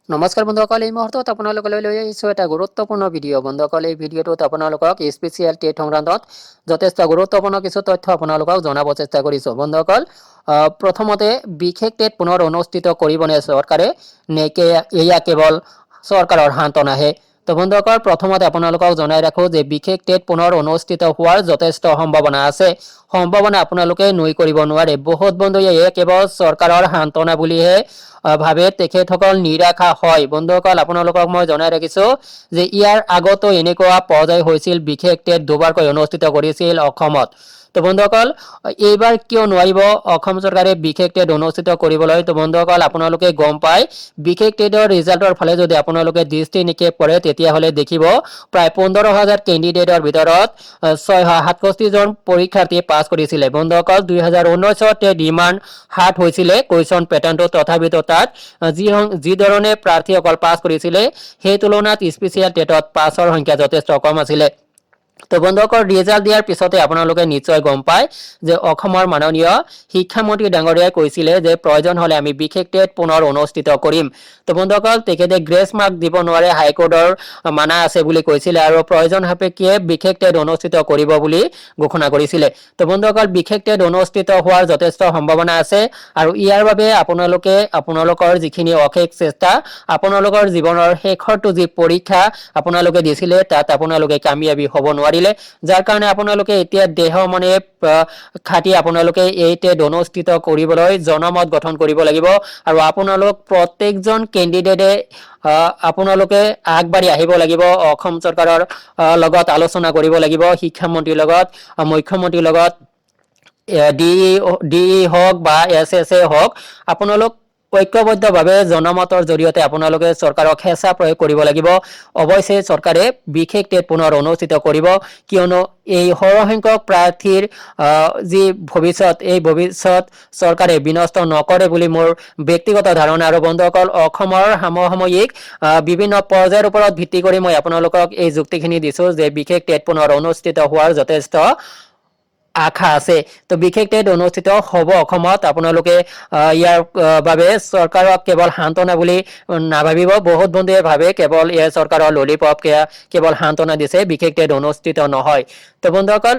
নমস্কাৰ বন্ধুসকল, এই মুহূৰ্তত আপোনালোকলৈ লৈ আহিছোঁ এটা গুৰুত্বপূৰ্ণ ভিডিঅ'। বন্ধুসকল, এই ভিডিঅ'টোত আপোনালোকক স্পেচিয়েল টেট সংক্ৰান্তত যথেষ্ট গুৰুত্বপূৰ্ণ কিছু তথ্য আপোনালোকক জনাব চেষ্টা কৰিছোঁ। বন্ধুসকল, প্ৰথমতে বিশেষ টেট পুনৰ অনুষ্ঠিত কৰিবনে চৰকাৰে, নে এয়া কেৱল চৰকাৰৰ সান্তনাহে? তো বন্ধুসকল, প্ৰথমতে আপোনালোকক জনাই ৰাখোঁ যে বিশেষ টেট পুনৰ অনুষ্ঠিত হোৱাৰ যথেষ্ট সম্ভাৱনা আছে। সম্ভাৱনা আপোনালোকে নুই কৰিব নোৱাৰে। বহুত বন্ধুৱে এয়া কেৱল চৰকাৰৰ সান্তনা বুলিহে ভাবে, তেখেতসকল নিৰাশা হয়। বন্ধুসকল, আপোনালোকক মই জনাই ৰাখিছোঁ যে ইয়াৰ আগতো এনেকুৱা পৰ্যায় হৈছিল, বিশেষ টেট দুবাৰকৈ অনুষ্ঠিত কৰিছিল অসমত। তো বন্ধুসকল, এইবাৰ কিয় নোৱাৰিব অসম চৰকাৰে বিশেষ টেট অনুষ্ঠিত কৰিবলৈ? তো বন্ধুসকল, আপোনালোকে গম পায়, বিশেষ টেটৰ ৰিজাল্টৰ ফালে যদি আপোনালোকে দৃষ্টি নিক্ষেপ কৰে তেতিয়াহ'লে দেখিব প্ৰায় 15,000 কেণ্ডিডেটৰ ভিতৰত 667 জন পৰীক্ষাৰ্থীয়ে পাছ কৰিছিলে। বন্ধুসকল, 2019 টেট ইমান হাৰ্ড হৈছিলে কুৱেশ্যন পেটাৰ্ণটো, তথাপিতো তাত যি ধৰণে প্ৰাৰ্থীসকল পাছ কৰিছিলে সেই তুলনাত স্পেচিয়েল টেটত পাছৰ সংখ্যা যথেষ্ট কম আছিলে। তো বন্ধুসকল, ৰিজাল্ট দিয়াৰ পিছতে আপোনালোকে নিশ্চয় গম পায় যে অসমৰ মাননীয় শিক্ষামন্ত্ৰী ডাঙৰীয়াই কৈছিলে যে প্ৰয়োজন হ'লে আমি বিশেষ টেট পুনৰ অনুষ্ঠিত কৰিম। তো বন্ধুসকল, তেখেতে গ্ৰেছ মাৰ্ক দিব নোৱাৰে, হাইকোৰ্টৰ মানা আছে বুলি কৈছিলে আৰু প্ৰয়োজন সাপেক্ষে বিশেষ টেট অনুষ্ঠিত কৰিব বুলি ঘোষণা কৰিছিলে। তো বন্ধুসকল, বিশেষ টেট অনুষ্ঠিত হোৱাৰ যথেষ্ট সম্ভাৱনা আছে আৰু ইয়াৰ বাবে আপোনালোকৰ যিখিনি অশেষ চেষ্টা, আপোনালোকৰ জীৱনৰ শেষৰটো যি পৰীক্ষা আপোনালোকে দিছিলে তাত আপোনালোকে কামিয়াবী হ'ব নোৱাৰিলে, যাৰ কাৰণে আপোনালোকে এতিয়া দেহ মনে খাটি আপোনালোকে এই টেট অনুষ্ঠিত কৰিবলৈ জনমত গঠন কৰিব লাগিব। আৰু আপোনালোক প্ৰত্যেকজন কেণ্ডিডেটে আপোনালোকে আগবাঢ়ি আহিব লাগিব, অসম চৰকাৰৰ লগত আলোচনা কৰিব লাগিব, শিক্ষামন্ত্ৰীৰ লগত, মুখ্যমন্ত্ৰীৰ লগত, ডি হওক বা SSA হওক, আপোনালোক ঐক্যবদ্ধভাৱে জনমতৰ জৰিয়তে আপোনালোকে চৰকাৰক হেঁচা প্ৰয়োগ কৰিব লাগিব। অৱশ্যে চৰকাৰে বিশেষ টেট পুনৰ অনুষ্ঠিত কৰিব, কিয়নো এই সৰহসংখ্যক প্ৰাৰ্থীৰ যি ভৱিষ্যত, এই ভৱিষ্যত চৰকাৰে বিনষ্ট নকৰে বুলি মোৰ ব্যক্তিগত ধাৰণা। আৰু বন্ধুসকল, অসমৰ সমসাময়িক বিভিন্ন পৰ্যায়ৰ ওপৰত ভিত্তি কৰি মই আপোনালোকক এই যুক্তিখিনি দিছোঁ যে বিশেষ টেট পুনৰ অনুষ্ঠিত হোৱাৰ যথেষ্ট আশা আছে। তো বিশেষ টেট অনুষ্ঠিত হ'ব অসমত। আপোনালোকে ইয়াৰ বাবে চৰকাৰক কেৱল সান্তনা বুলি নাভাবিব। বহুত বন্ধুৱে ভাবে কেৱল ইয়াৰ চৰকাৰৰ ললিপপ, কেৱল সান্তনা দিছে, বিশেষ টেট অনুষ্ঠিত নহয়। তো বন্ধুসকল,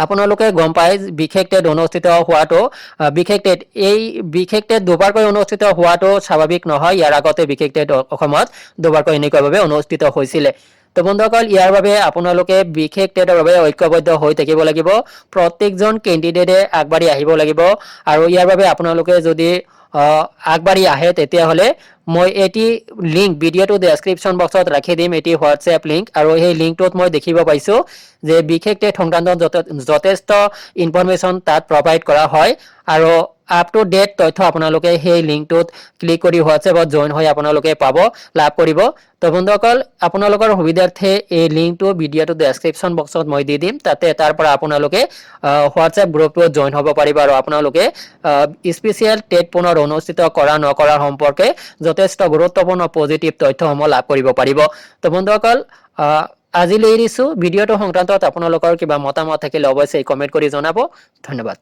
আপোনালোকে গম পায় বিশেষ টেট অনুষ্ঠিত হোৱাটো, এই বিশেষ টেট দুবাৰকৈ অনুষ্ঠিত হোৱাটো স্বাভাৱিক নহয়। ইয়াৰ আগতে বিশেষ টেট অসমত দুবাৰকৈ এনেকুৱাভাৱে অনুষ্ঠিত হৈছিলে। তো বন্ধুসকল, ইয়াৰ বাবে আপোনালোকে বিশেষ টেটৰ বাবে ঐক্যবদ্ধ হৈ থাকিব লাগিব, প্ৰত্যেকজন কেণ্ডিডেটে আগবাঢ়ি আহিব লাগিব। আৰু ইয়াৰ বাবে আপোনালোকে যদি আগবাঢ়ি আহে তেতিয়াহ'লে মই এটি লিংক ভিডিঅ'টো ডেছক্ৰিপশ্যন বক্সত ৰাখি দিম, এটি হোৱাটছএপ লিংক। আৰু সেই লিংকটোত মই দেখিব পাইছোঁ যে বিশেষ টেট সংক্ৰান্তত যথেষ্ট ইনফৰমেশ্যন তাত প্ৰভাইড কৰা হয় আৰু আপ টু ডেট তথ্য আপোনালোকে সেই লিংকটোত ক্লিক কৰি হোৱাটছএপত জইন হৈ আপোনালোকে লাভ কৰিব। তো বন্ধুসকল, আপোনালোকৰ সুবিধাৰ্থে এই লিংকটো ভিডিঅ'টো ডেছক্ৰিপশ্যন বক্সত মই দি দিম, তাৰ পৰা আপোনালোকে হোৱাটছএপ গ্ৰুপটোত জইন হ'ব পাৰিব আৰু আপোনালোকে স্পেচিয়েল টেট পুনৰ অনুষ্ঠিত কৰা নকৰাৰ সম্পৰ্কে যথেষ্ট গুৰুত্বপূৰ্ণ পজিটিভ তথ্যসমূহ লাভ কৰিব পাৰিব। তো বন্ধুসকল, আজিলৈ এৰিছোঁ। ভিডিঅ'টো সংক্ৰান্তত আপোনালোকৰ কিবা মতামত থাকিলে অৱশ্যেই কমেণ্ট কৰি জনাব। ধন্যবাদ।